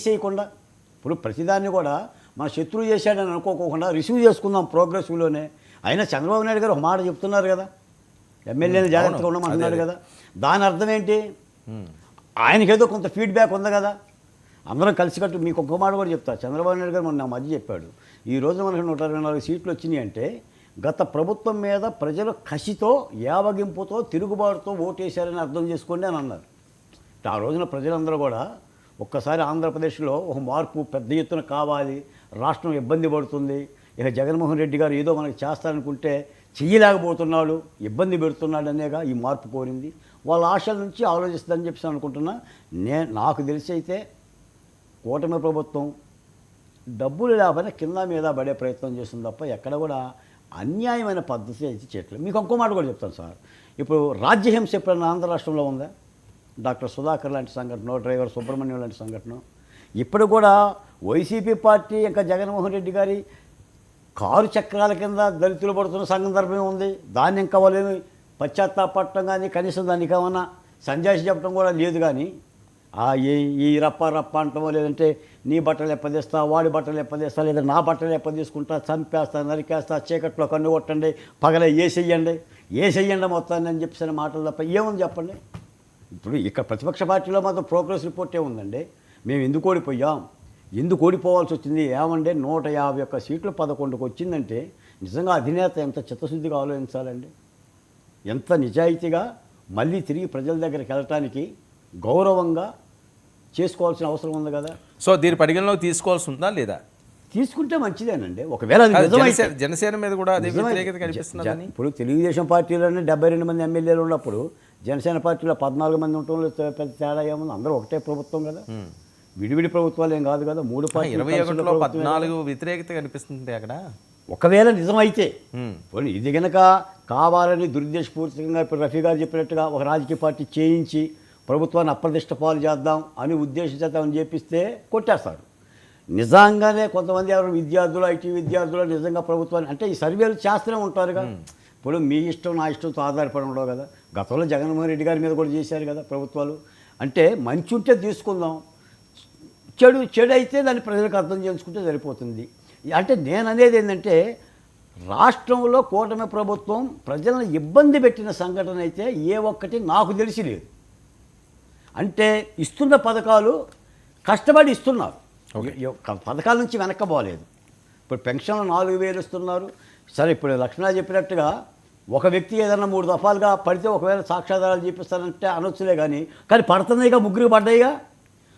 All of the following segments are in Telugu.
తీసేయకుండా, ఇప్పుడు ప్రతిదాన్ని కూడా మన శత్రువు చేశాడని అనుకోకుండా రిసీవ్ చేసుకుందాం ప్రోగ్రెసివ్లోనే. అయినా చంద్రబాబు నాయుడు గారు ఒక మాట చెప్తున్నారు కదా, ఎమ్మెల్యేలు జాగ్రత్తగా ఉండమంటున్నాడు కదా. దాని అర్థం ఏంటి? ఆయనకేదో కొంత ఫీడ్బ్యాక్ ఉంది కదా. అందరం కలిసికట్టు మీకు ఒక్క మాట కూడా చెప్తా. చంద్రబాబు నాయుడు గారు మొన్న మధ్య చెప్పాడు, ఈ రోజు మనకు 124 సీట్లు వచ్చినాయి అంటే గత ప్రభుత్వం మీద ప్రజలు కసితో, యావగింపుతో, తిరుగుబాటుతో ఓటేశారని అర్థం చేసుకోండి అని అన్నారు. ఆ రోజున ప్రజలందరూ కూడా ఒక్కసారి ఆంధ్రప్రదేశ్లో ఒక మార్పు పెద్ద ఎత్తున కావాలి, రాష్ట్రం ఇబ్బంది పడుతుంది, ఇక జగన్మోహన్ రెడ్డి గారు ఏదో మనకి చేస్తారనుకుంటే చెయ్యలేకపోతున్నాడు, ఇబ్బంది పెడుతున్నాడు అనేగా ఈ మార్పు కోరింది. వాళ్ళ ఆశల నుంచి ఆలోచిస్తుందని చెప్పి అనుకుంటున్నా. నాకు తెలిసి అయితే కూటమి ప్రభుత్వం డబ్బులు లేకపోయినా కింద మీద పడే ప్రయత్నం చేస్తుంది తప్ప ఎక్కడ కూడా అన్యాయమైన పద్ధతి అయితే చేయట్లేదు. మీకు ఇంకో మాట కూడా చెప్తాను సార్. ఇప్పుడు రాజ్యహింస ఎప్పుడైనా ఆంధ్ర రాష్ట్రంలో ఉందా? డాక్టర్ సుధాకర్ లాంటి సంఘటన, డ్రైవర్ సుబ్రహ్మణ్యం లాంటి సంఘటన. ఇప్పుడు కూడా వైసీపీ పార్టీ ఇంకా జగన్మోహన్ రెడ్డి గారి కారు చక్రాల కింద దళితులు పడుతున్న సందర్భం ఉంది. దాన్ని ఇంకా వాళ్ళు పశ్చాత్తాపడటం కానీ కనీసం దానికి ఏమన్నా సంజాయిషి చెప్పడం కూడా లేదు. కానీ ఈ రప్ప అంటామో, లేదంటే నీ బట్టలు ఎప్పదీస్తా, వాడి బట్టలు ఎప్పదీస్తా, లేదా నా బట్టలు ఎప్పదీసుకుంటా, చంపేస్తా, నరికేస్తా, చీకట్లో కన్ను కొట్టండి, పగలే ఏసేయండి మొత్తాన్ని అని చెప్పేసిన మాటలు తప్ప ఏముంది చెప్పండి. ఇప్పుడు ఇక్కడ ప్రతిపక్ష పార్టీలో మాత్రం ప్రోగ్రెస్ రిపోర్టే ఉందండి. మేము ఎందుకు ఓడిపోయాం, ఎందుకు ఓడిపోవాల్సి వచ్చింది, ఏమంటే 151 సీట్లు 11కు వచ్చిందంటే నిజంగా అధినేత ఎంత చిత్తశుద్ధిగా ఆలోచించాలండి. ఎంత నిజాయితీగా మళ్ళీ తిరిగి ప్రజల దగ్గరికి వెళ్ళటానికి గౌరవంగా చేసుకోవాల్సిన అవసరం ఉంది కదా. సో దీని పరిగణలోకి తీసుకోవాల్సి ఉందా లేదా? తీసుకుంటే మంచిదేనండి. ఒకవేళ జనసేన మీద కూడా అదే వ్యతిరేకత కనిపిస్తుంది. ఇప్పుడు తెలుగుదేశం పార్టీలోనే 72 మంది ఎమ్మెల్యేలు ఉన్నప్పుడు జనసేన పార్టీలో 14 మంది ఉండటంలో పెద్ద తేడా ఏముంది? అందరూ ఒకటే ప్రభుత్వం కదా, విడివిడి ప్రభుత్వాలు ఏం కాదు కదా. 3 పార్టీలు 21లో 14 వ్యతిరేకత కనిపిస్తుంది అక్కడ. ఒకవేళ నిజమైతే ఇది కనుక కావాలని దురుద్దేశపూర్వకంగా ఇప్పుడు రఫీ గారు చెప్పినట్టుగా ఒక రాజకీయ పార్టీ చేయించి ప్రభుత్వాన్ని అప్రదిష్ట పాలు చేద్దాం అని ఉద్దేశించేద్దామని చెప్పిస్తే కొట్టేస్తారు. నిజంగానే కొంతమంది ఎవరు విద్యార్థులు, ఐటీ విద్యార్థులు నిజంగా ప్రభుత్వాన్ని అంటే ఈ సర్వేలు చేస్తూనే ఉంటారుగా. ఇప్పుడు మీ ఇష్టం నా ఇష్టంతో ఆధారపడి ఉండవు కదా. గతంలో జగన్మోహన్ రెడ్డి గారి మీద కూడా చేశారు కదా ప్రభుత్వాలు. అంటే మంచి ఉంటే తీసుకుందాం, చెడు అయితే దాన్ని ప్రజలకు అర్థం చేసుకుంటే సరిపోతుంది. అంటే నేను అనేది ఏంటంటే రాష్ట్రంలో కూటమి ప్రభుత్వం ప్రజలను ఇబ్బంది పెట్టిన సంఘటన అయితే ఏ ఒక్కటి నాకు తెలిసి లేదు. అంటే ఇస్తున్న పథకాలు కష్టపడి ఇస్తున్నారు, పథకాల నుంచి వెనక్కబోలేదు. ఇప్పుడు పెన్షన్లు 4,000 ఇస్తున్నారు. సరే, ఇప్పుడు లక్ష్మణ చెప్పినట్టుగా ఒక వ్యక్తి ఏదన్నా 3 దఫాలుగా పడితే ఒకవేళ సాక్ష్యాధారాలు చూపిస్తానంటే అనొచ్చులే, కానీ పడుతున్నాయిగా, ముగ్గురికి పడ్డాయిగా.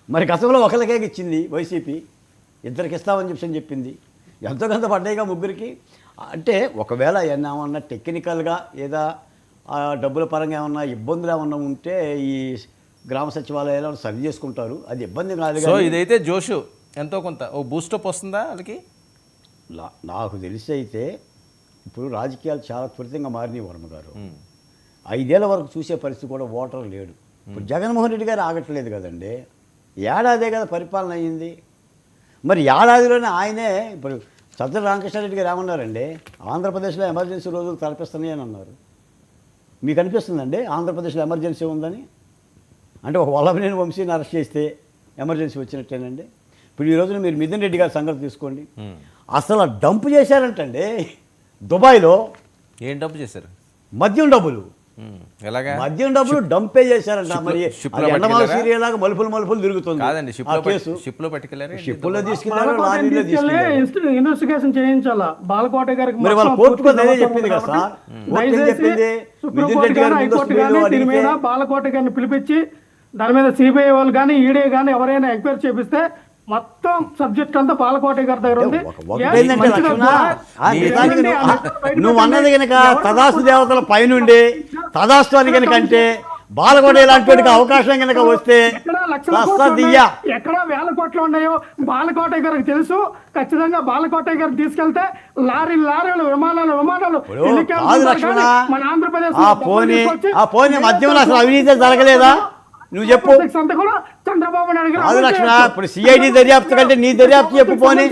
మరి గతంలో ఒకరికే ఇచ్చింది వైసీపీ, 2కి ఇస్తామని చెప్పింది, ఎంతో కొంత పడ్డాయిగా ముగ్గురికి. అంటే ఒకవేళ ఏమన్నా టెక్నికల్గా ఏదో డబ్బుల పరంగా ఏమన్నా ఇబ్బందులు ఏమన్నా ఉంటే ఈ గ్రామ సచివాలయాలు సరి చేసుకుంటారు, అది ఇబ్బంది కాదు. సో ఇదైతే జోషు ఎంతో కొంత ఓ బూస్టప్ వస్తుందా వాళ్ళకి? నాకు తెలిసి అయితే ఇప్పుడు రాజకీయాలు చాలా త్వరితంగా మారినాయి వర్మ గారు. 5 ఏళ్ల వరకు చూసే పరిస్థితి కూడా ఓటర్ లేడు. ఇప్పుడు జగన్మోహన్ రెడ్డి గారు ఆగట్లేదు కదండి, ఏడాదే కదా పరిపాలన అయ్యింది. మరి ఏడాదిలోనే ఆయనే ఇప్పుడు సజ్జల రామకృష్ణారెడ్డి గారు ఏమన్నారండి, ఆంధ్రప్రదేశ్లో ఎమర్జెన్సీ రోజులు తలపిస్తున్నాయి అని అన్నారు. మీకు అనిపిస్తుందండి ఆంధ్రప్రదేశ్లో ఎమర్జెన్సీ ఉందని? అంటే ఒక వల్లభనేని వంశీని అరెస్ట్ చేస్తే ఎమర్జెన్సీ వచ్చినట్టేనండి. ఇప్పుడు ఈ రోజున మీరు మిథున్ రెడ్డి గారి సంగతి తీసుకోండి, అసలు డంప్ చేశారంటండి దుబాయ్లో. ఏం డంప్ చేశారు? మద్యం డబ్బులు. ఎలాగా మద్యం డబ్బులు డంపే చేశారంట. మరి ఎండమాల సీరియల్ లాగా మలుపులు తిరుగుతుంది. షిప్లో పట్టుకెళ్ళారు, షిప్లో తీసుకెళ్లారు, లారీలో తీసుకెళ్లారు. ఇన్వెస్టిగేషన్ చేయించాలా బాలకోట గారికి. మరి వాళ్ళ కోర్టుకు అదే చెప్పింది కదా సార్, చెప్పింది మిథున్ రెడ్డి గారు బాలకోట గారిని పిలిపించి దాని మీద సిబిఐ వాళ్ళు కానీ ఈడీ కానీ ఎవరైనా ఎంక్వైరీ చేపిస్తే మొత్తం సబ్జెక్ట్ అంతా బాలకోట గారి దగ్గర ఉంది. నువ్వు అన్నది కనుక తదాస్తు దేవతల పైనుండి తదాస్తు అని కనుక అంటే బాలకోట ఇలాంటి అవకాశం కనుక వస్తే ఎక్కడ 1000 కోట్లు ఉన్నాయో బాలకోట గారికి తెలుసు. ఖచ్చితంగా బాలకోట గారికి తీసుకెళ్తే లారీలు విమానాలు మన ఆంధ్రప్రదేశ్ మధ్యంలో అసలు అవినీతి జరగలేదా? నువ్వు చెప్పు. చంద్రబాబు నాయుడు గారు లక్ష్మణ ఇప్పుడు సిఐడి దర్యాప్తు కంటే నీ దర్యాప్తు చెప్పు. పోనీ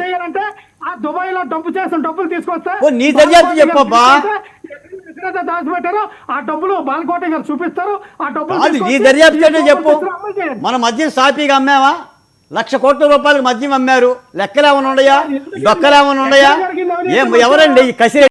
దుబాయ్ లో డబ్బు చేసిన డబ్బులు తీసుకొస్తే నీ దర్యాప్తు చెప్పబ్బా. ఎక్కడైతే దాచిపెట్టారో ఆ డబ్బులు బాలకోట గారు చూపిస్తారు. ఆ డబ్బులు నీ దర్యాప్తు అంటే చెప్పు. మన మధ్య సాపీగా అమ్మావా? 1,00,000 కోట్ల రూపాయలకు మద్యం అమ్మారు. లెక్కలు ఏమైనా ఉన్నాయా? డొక్కలు ఏమైనా ఉన్నాయా? ఎవరండి ఈ కసి